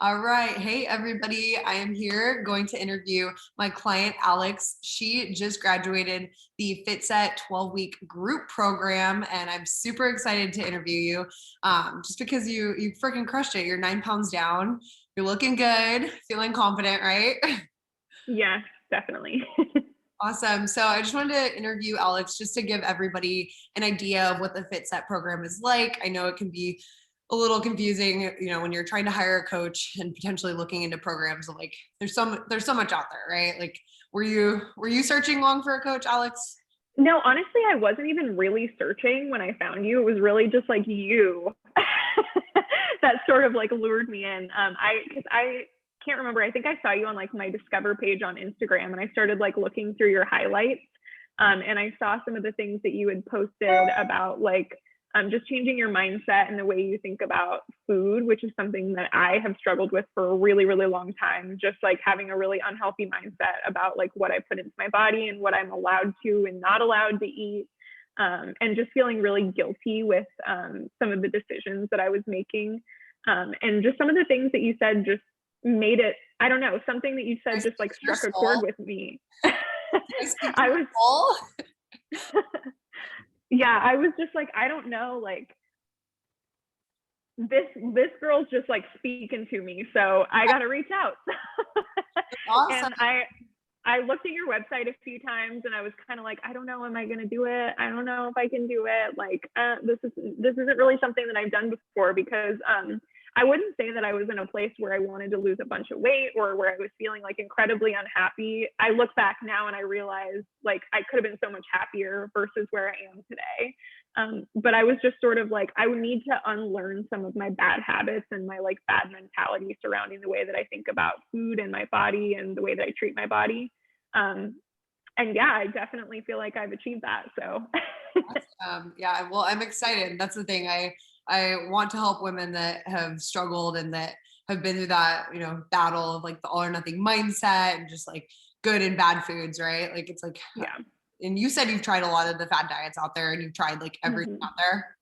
All right. Hey, everybody. I am here going to interview my client, Alex. She just graduated the Fitset 12-week group program, and I'm super excited to interview you just because you freaking crushed it. You're 9 pounds down. You're looking good, feeling confident, right? Yes, definitely. Awesome. So I just wanted to interview Alex just to give everybody an idea of what the Fitset program is like. I know it can be a little confusing, when you're trying to hire a coach and potentially looking into programs. Like there's so much out there, right? Like were you searching long for a coach, Alex? No, honestly, I wasn't even really searching when I found you. It was really just like you that sort of like lured me in. Because I can't remember. I think I saw you on like my Discover page on Instagram, and I started like looking through your highlights. And I saw some of the things that you had posted about like just changing your mindset and the way you think about food, which is something that I have struggled with for a really, really long time. Just like having a really unhealthy mindset about like what I put into my body and what I'm allowed to and not allowed to eat. And just feeling really guilty with some of the decisions that I was making. And just some of the things that you said just made it, I don't know, something that you said just like struck a chord with me. I was, yeah, I was just like, I don't know, like this girl's just like speaking to me, so I got to reach out. Awesome. And I looked at your website a few times, and I was kind of like, I don't know, am I going to do it? I don't know if I can do it. Like, this isn't really something that I've done before, because I wouldn't say that I was in a place where I wanted to lose a bunch of weight or where I was feeling like incredibly unhappy. I look back now and I realize like I could have been so much happier versus where I am today. But I was just sort of like, I would need to unlearn some of my bad habits and my like bad mentality surrounding the way that I think about food and my body and the way that I treat my body. And yeah, I definitely feel like I've achieved that. So Yeah, well, I'm excited. That's the thing. I want to help women that have struggled and that have been through that, battle of like the all or nothing mindset and just like good and bad foods, right? Like it's like, yeah. and you said you've tried a lot of the fad diets out there and you've tried like everything out there.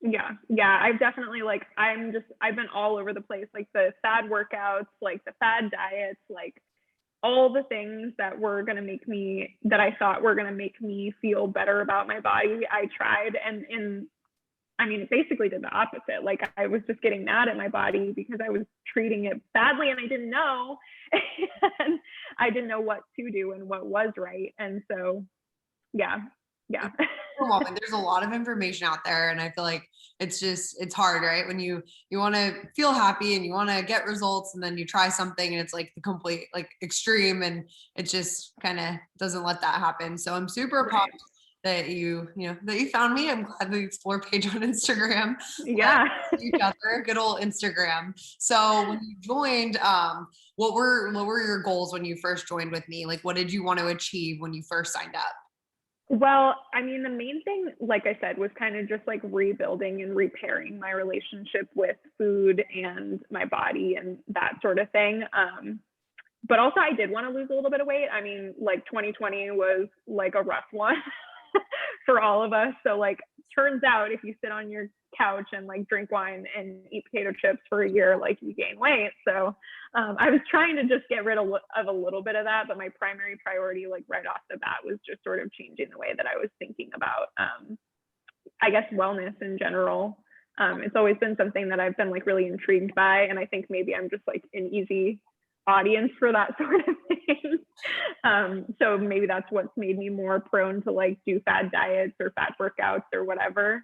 Yeah, I've definitely like, I've been all over the place, like the fad workouts, like the fad diets, like all the things that I thought were going to make me feel better about my body. I tried, and I mean, it basically did the opposite. Like I was just getting mad at my body because I was treating it badly and I didn't know, and I didn't know what to do and what was right. And so, yeah. There's a lot of information out there, and I feel like it's hard, right? When you want to feel happy and you want to get results, and then you try something and it's like the complete like extreme, and it just kind of doesn't let that happen. So I'm super pumped that you found me. I'm glad the Explore page on Instagram. Yeah. Each other, good old Instagram. So when you joined, what were your goals when you first joined with me? Like, what did you want to achieve when you first signed up? Well, I mean, the main thing, like I said, was kind of just like rebuilding and repairing my relationship with food and my body and that sort of thing. But also I did want to lose a little bit of weight. I mean, like 2020 was like a rough one for all of us. So like, turns out if you sit on your couch and like drink wine and eat potato chips for a year, like you gain weight. So I was trying to just get rid of a little bit of that, but my primary priority, like right off the bat, was just sort of changing the way that I was thinking about, I guess, wellness in general. It's always been something that I've been like really intrigued by, and I think maybe I'm just like an easy audience for that sort of thing. So maybe that's what's made me more prone to like do fad diets or fad workouts or whatever.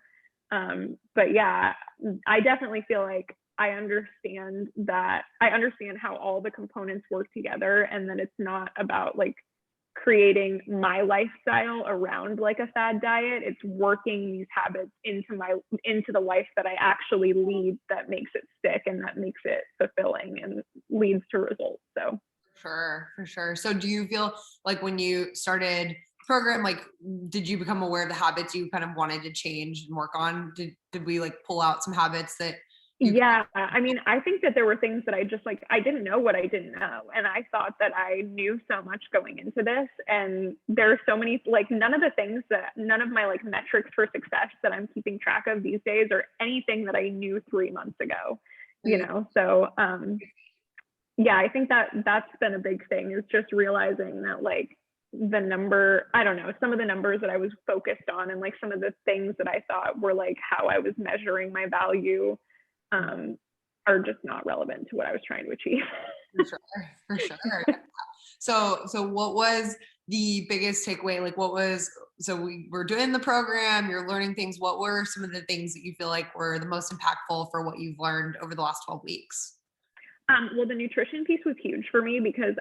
But yeah, I definitely feel like I understand how all the components work together, and that it's not about like creating my lifestyle around like a fad diet. It's working these habits into the life that I actually lead, that makes it stick and that makes it fulfilling and leads to results. So for sure. So do you feel like when you started program, like did you become aware of the habits you kind of wanted to change and work on? Did we like pull out some habits that yeah, I mean, I think that there were things that I didn't know what I didn't know. And I thought that I knew so much going into this. And there's so many, like none of my like metrics for success that I'm keeping track of these days are anything that I knew 3 months ago, So yeah, I think that that's been a big thing, is just realizing that like the number, I don't know, some of the numbers that I was focused on and like some of the things that I thought were like how I was measuring my value are just not relevant to what I was trying to achieve. For sure, for sure. So what was the biggest takeaway? Like so we were doing the program, you're learning things. What were some of the things that you feel like were the most impactful for what you've learned over the last 12 weeks? Well, the nutrition piece was huge for me because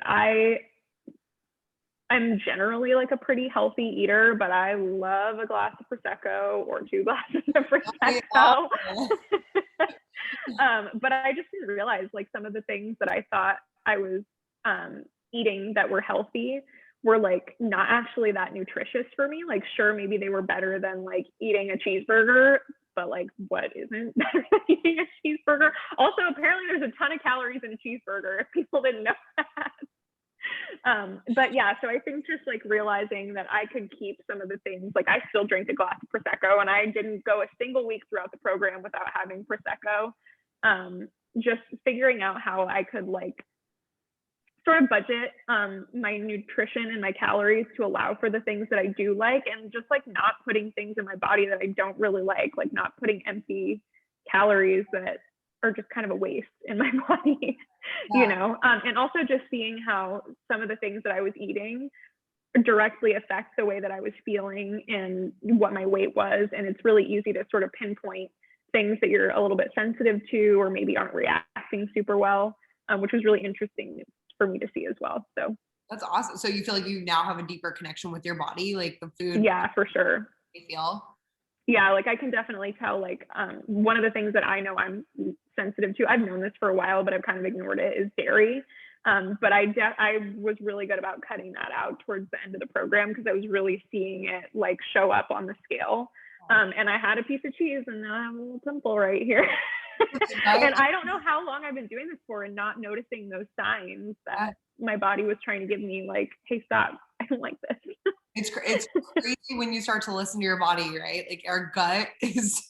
I'm generally like a pretty healthy eater, but I love a glass of Prosecco or 2 glasses of Prosecco. But I just didn't realize like some of the things that I thought I was eating that were healthy were like not actually that nutritious for me. Like, sure, maybe they were better than like eating a cheeseburger, but like what isn't better than eating a cheeseburger? Also, apparently there's a ton of calories in a cheeseburger if people didn't know that. But yeah, so I think just like realizing that I could keep some of the things, like I still drink a glass of Prosecco and I didn't go a single week throughout the program without having Prosecco. Just figuring out how I could like sort of budget my nutrition and my calories to allow for the things that I do like, and just like not putting things in my body that I don't really like not putting empty calories that are just kind of a waste in my body. Yeah. You know, and also just seeing how some of the things that I was eating directly affect the way that I was feeling and what my weight was. And it's really easy to sort of pinpoint things that you're a little bit sensitive to or maybe aren't reacting super well, which was really interesting for me to see as well. So that's awesome. So you feel like you now have a deeper connection with your body, like the food. Yeah, for sure. You feel. Yeah, like I can definitely tell, like one of the things that I know I'm sensitive to, I've known this for a while, but I've kind of ignored it, is dairy. But I was really good about cutting that out towards the end of the program because I was really seeing it like show up on the scale. And I had a piece of cheese and now I have a little pimple right here. And I don't know how long I've been doing this for and not noticing those signs that my body was trying to give me, like, hey, stop, I don't like this. It's crazy when you start to listen to your body, right? Like our gut is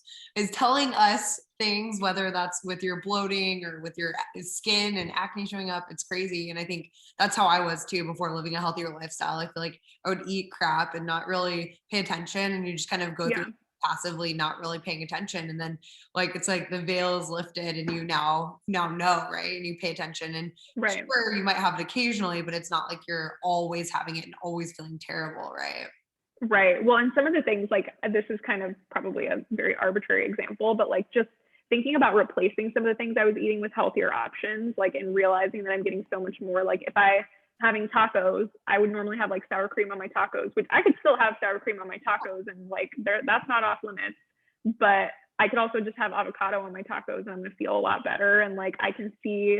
telling us things, whether that's with your bloating or with your skin and acne showing up. It's crazy. And I think that's how I was too before living a healthier lifestyle. I feel like I would eat crap and not really pay attention, and you just kind of go through passively not really paying attention, and then like it's like the veil is lifted and you now know, right? And you pay attention, and sure, you might have it occasionally, but it's not like you're always having it and always feeling terrible, right? Well, and some of the things, like this is kind of probably a very arbitrary example, but like just thinking about replacing some of the things I was eating with healthier options, like, and realizing that I'm getting so much more, like if I having tacos, I would normally have like sour cream on my tacos, which I could still have sour cream on my tacos and like that's not off limits, but I could also just have avocado on my tacos and I'm gonna feel a lot better. And like I can see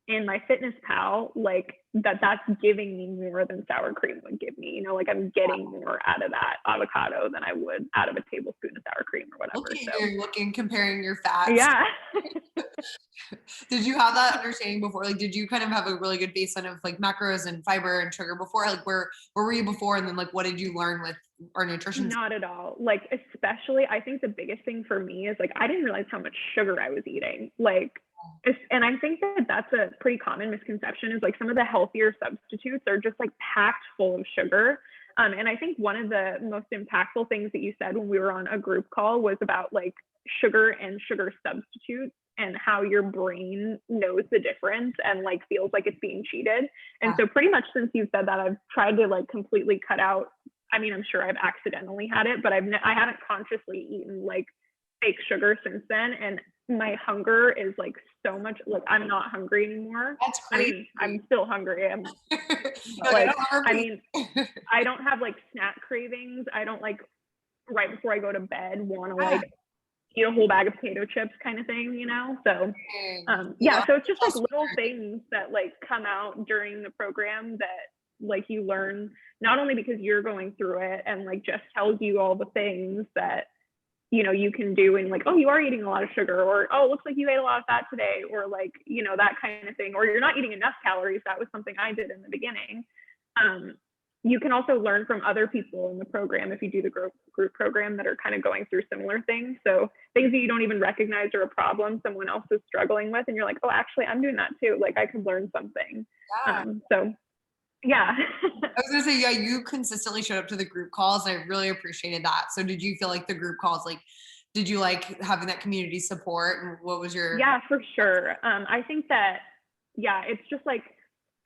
in my Fitness Pal, like that's giving me more than sour cream would give me, you know, like I'm getting more out of that avocado than I would out of a tablespoon of sour cream or whatever. You're comparing your fats. Yeah. Did you have that understanding before? Like, did you kind of have a really good baseline of like macros and fiber and sugar before? Like where were you before? And then like, what did you learn with our nutrition? Not at all. Like, especially, I think the biggest thing for me is like, I didn't realize how much sugar I was eating. Like, and I think that that's a pretty common misconception, is like some of the healthier substitutes are just like packed full of sugar. And I think one of the most impactful things that you said when we were on a group call was about like sugar and sugar substitutes and how your brain knows the difference and like feels like it's being cheated. And so pretty much since you said that, I've tried to like completely cut out. I mean, I'm sure I've accidentally had it, but I haven't consciously eaten like fake sugar since then. And my hunger is like so much, like I'm not hungry anymore. That's crazy. I mean, I'm still hungry. Like, I mean, I don't have like snack cravings. I don't like right before I go to bed want to like eat a whole bag of potato chips kind of thing, you know? So yeah, so it's just like little things that like come out during the program that like you learn, not only because you're going through it and like just tells you all the things that, you know, you can do, and like, oh, you are eating a lot of sugar, or oh, it looks like you ate a lot of fat today, or like, you know, that kind of thing, or you're not eating enough calories. That was something I did in the beginning. you can also learn from other people in the program if you do the group program that are kind of going through similar things. So things that you don't even recognize are a problem someone else is struggling with, and you're like, oh, actually, I'm doing that too. Like I could learn something. Yeah. So yeah. I was gonna say, yeah, you consistently showed up to the group calls. And I really appreciated that. So did you feel like the group calls, like, did you like having that community support, and what was your? Yeah, for sure. I think that, yeah, it's just like,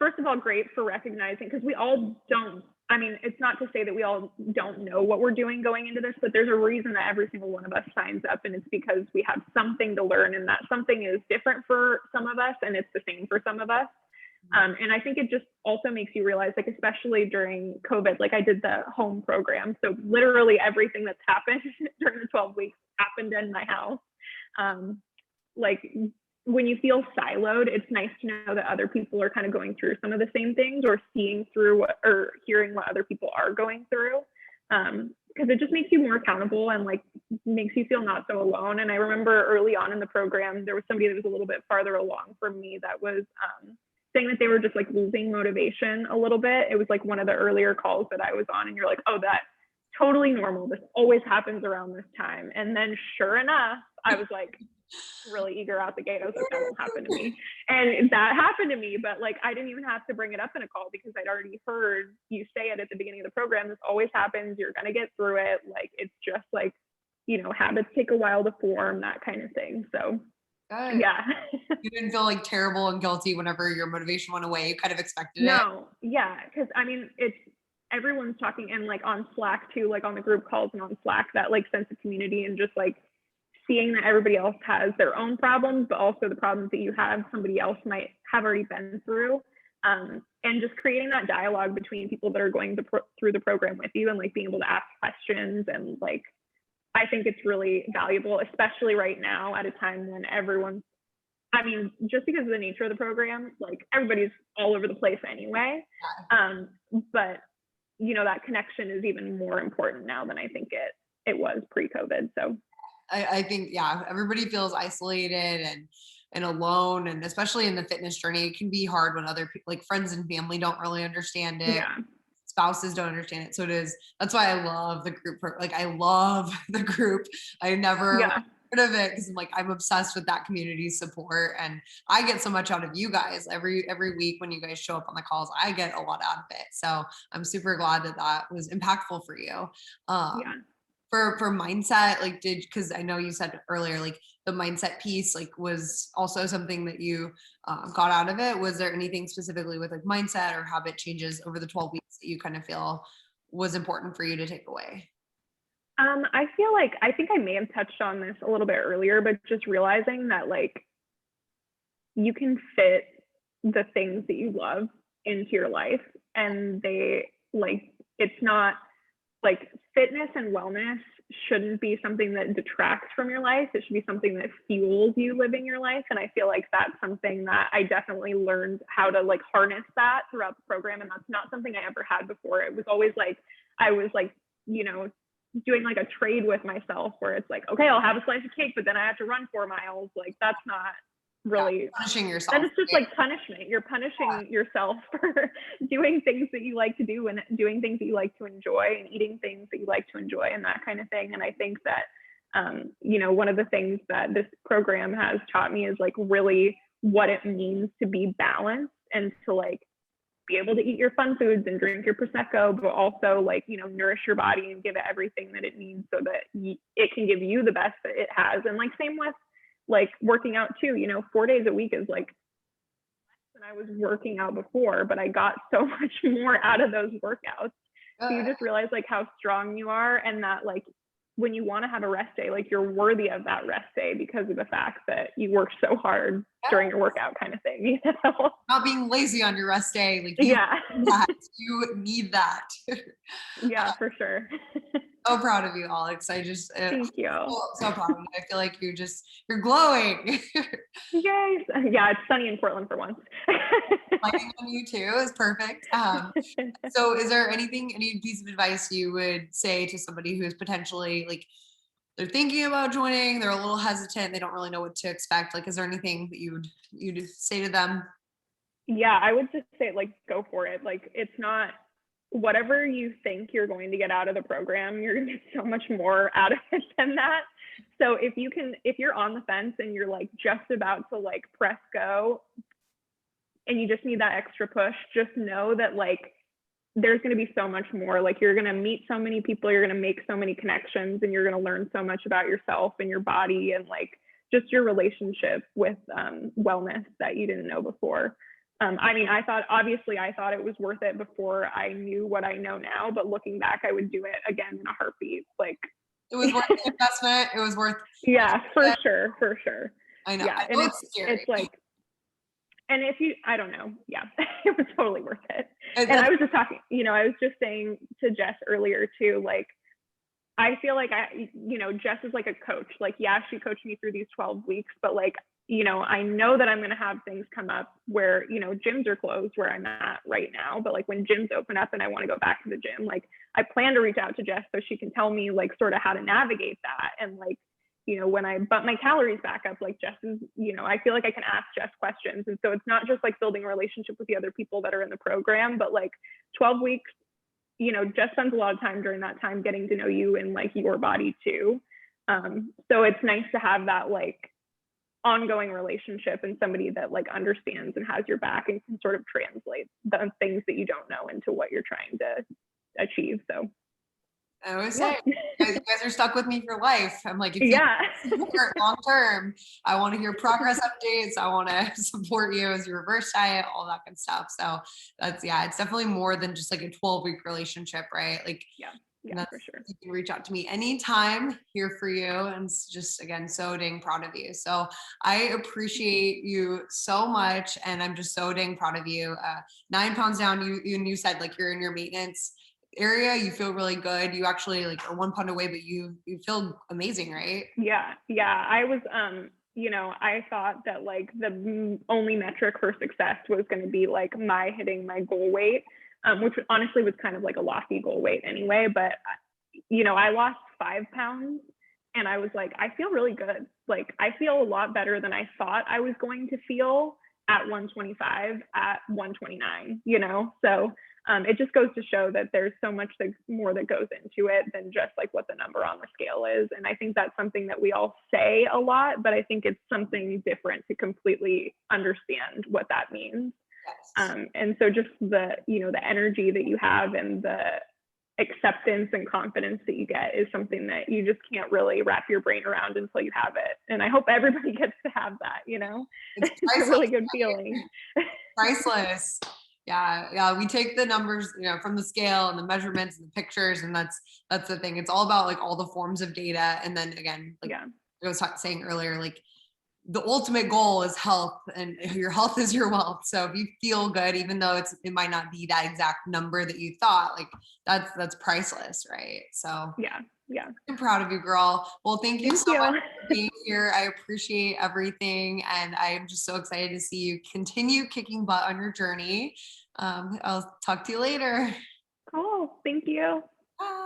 first of all, great for recognizing, because we all don't, I mean, it's not to say that we all don't know what we're doing going into this, but there's a reason that every single one of us signs up, and it's because we have something to learn, and that something is different for some of us and it's the same for some of us. And I think it just also makes you realize, like, especially during COVID, like I did the home program. So literally everything that's happened during the 12 weeks happened in my house. Like when you feel siloed, it's nice to know that other people are kind of going through some of the same things, or seeing through what, or hearing what other people are going through. Because it just makes you more accountable and like makes you feel not so alone. And I remember early on in the program, there was somebody that was a little bit farther along from me that was saying that they were just like losing motivation a little bit. It was like one of the earlier calls that I was on, and you're like, oh, that's totally normal. This always happens around this time. And then sure enough, I was like really eager out the gate. I was like, that won't happen to me. And that happened to me, but like I didn't even have to bring it up in a call, because I'd already heard you say it at the beginning of the program. This always happens. You're going to get through it. Like, it's just like, you know, habits take a while to form, that kind of thing. So Good. yeah. You didn't feel like terrible and guilty whenever your motivation went away. You kind of expected it. No, yeah, because I mean, it's everyone's talking, and like on Slack too, like on the group calls and on Slack, that like sense of community, and just like seeing that everybody else has their own problems, but also the problems that you have, somebody else might have already been through. And just creating that dialogue between people that are going through the program with you, and like being able to ask questions, and like I think it's really valuable, especially right now at a time when everyone's, I mean, just because of the nature of the program, like everybody's all over the place anyway. But you know, that connection is even more important now than I think it was pre-COVID. So I think, yeah, everybody feels isolated and alone, and especially in the fitness journey, it can be hard when other people, like friends and family, don't really understand it. yeah. Spouses don't understand it. So it is, that's why I love the group. Like I love the group. I never Yeah. rid of it, because I'm obsessed with that community support, and I get so much out of you guys every week when you guys show up on the calls. I get a lot out of it. So I'm super glad that that was impactful for you. Yeah. For mindset, like because I know you said earlier, like the mindset piece, like was also something that you got out of it. Was there anything specifically with like mindset or habit changes over the 12 weeks that you kind of feel was important for you to take away? I feel like, I think I may have touched on this a little bit earlier, but just realizing that like you can fit the things that you love into your life, and they like, it's not like fitness and wellness shouldn't be something that detracts from your life. It should be something that fuels you living your life. And I feel like that's something that I definitely learned how to like harness that throughout the program. And that's not something I ever had before. It was always like, I was like, you know, doing like a trade with myself where it's like, okay, I'll have a slice of cake, but then I have to run 4 miles. Like that's not really, punishing yourself. that is just like punishment. You're punishing yourself for doing things that you like to do, and doing things that you like to enjoy, and eating things that you like to enjoy, and that kind of thing. And I think that you know, one of the things that this program has taught me is like really what it means to be balanced, and to like be able to eat your fun foods and drink your Prosecco, but also like, you know, nourish your body and give it everything that it needs so that it can give you the best that it has. And like same with like working out too, you know, 4 days a week is like less than I was working out before, but I got so much more out of those workouts. So you just realize like how strong you are, and that like when you want to have a rest day, like you're worthy of that rest day because of the fact that you worked so hard during your workout, kind of thing, you know? Not being lazy on your rest day. Like you need that. Yeah, for sure. So proud of you, Alex. I just, thank you. So proud of you. I feel like you're glowing. Yay. Yeah, it's sunny in Portland for once. Lighting on you too is perfect. So is there any piece of advice you would say to somebody who is potentially like, they're thinking about joining, they're a little hesitant, they don't really know what to expect? Like, is there anything that you'd say to them? Yeah, I would just say like, go for it. Like, it's not whatever you think you're going to get out of the program, you're going to get so much more out of it than that. So if you're on the fence and you're like just about to like press go and you just need that extra push, just know that like there's going to be so much more. Like you're going to meet so many people, you're going to make so many connections, and you're going to learn so much about yourself and your body and like just your relationship with wellness that you didn't know before. I mean, I thought it was worth it before I knew what I know now, but looking back, I would do it again in a heartbeat. Like It was worth the investment. It was worth. Yeah, for sure. I know. Yeah, I know and it's scary. it's like, and if you, I don't know, yeah, it was totally worth it. And And I was just talking, I was just saying to Jess earlier too, like, I feel like Jess is like a coach. Like, yeah, she coached me through these 12 weeks, but like, I know that I'm going to have things come up where, gyms are closed where I'm at right now. But like when gyms open up and I want to go back to the gym, like I plan to reach out to Jess so she can tell me like sort of how to navigate that. And like, when I bump my calories back up, like Jess is, I feel like I can ask Jess questions. And so it's not just like building a relationship with the other people that are in the program, but like 12 weeks, Jess spends a lot of time during that time getting to know you and like your body too. So it's nice to have that like ongoing relationship and somebody that like understands and has your back and can sort of translate the things that you don't know into what you're trying to achieve. So I always say, you guys are stuck with me for life. I'm like, if you support long term, I want to hear progress updates. I want to support you as your reverse diet, all that good stuff. So it's definitely more than just like a 12-week relationship, right? Like, yeah, for sure. You can reach out to me anytime, here for you. And just, again, so dang proud of you. So I appreciate you so much. And I'm just so dang proud of you. 9 pounds down, you said like you're in your maintenance area, you feel really good. You actually like are 1 pound away, but you feel amazing, right? Yeah. I was, I thought that like the only metric for success was going to be like my hitting my goal weight. Which honestly was kind of like a lofty goal weight anyway. But, I lost 5 pounds and I was like, I feel really good. Like I feel a lot better than I thought I was going to feel at 125, at 129, So it just goes to show that there's so much more that goes into it than just like what the number on the scale is. And I think that's something that we all say a lot, but I think it's something different to completely understand what that means. And so just the energy that you have and the acceptance and confidence that you get is something that you just can't really wrap your brain around until you have it. And I hope everybody gets to have that, it's a really good feeling. Priceless. Yeah. We take the numbers, from the scale and the measurements and the pictures. And that's the thing. It's all about like all the forms of data. And then again, like I was saying earlier, like the ultimate goal is health, and your health is your wealth. So if you feel good, even though it might not be that exact number that you thought, like that's priceless, right? So yeah. I'm proud of you, girl. Well, thank you so much for being here. I appreciate everything. And I'm just so excited to see you continue kicking butt on your journey. I'll talk to you later. Cool. Thank you. Bye.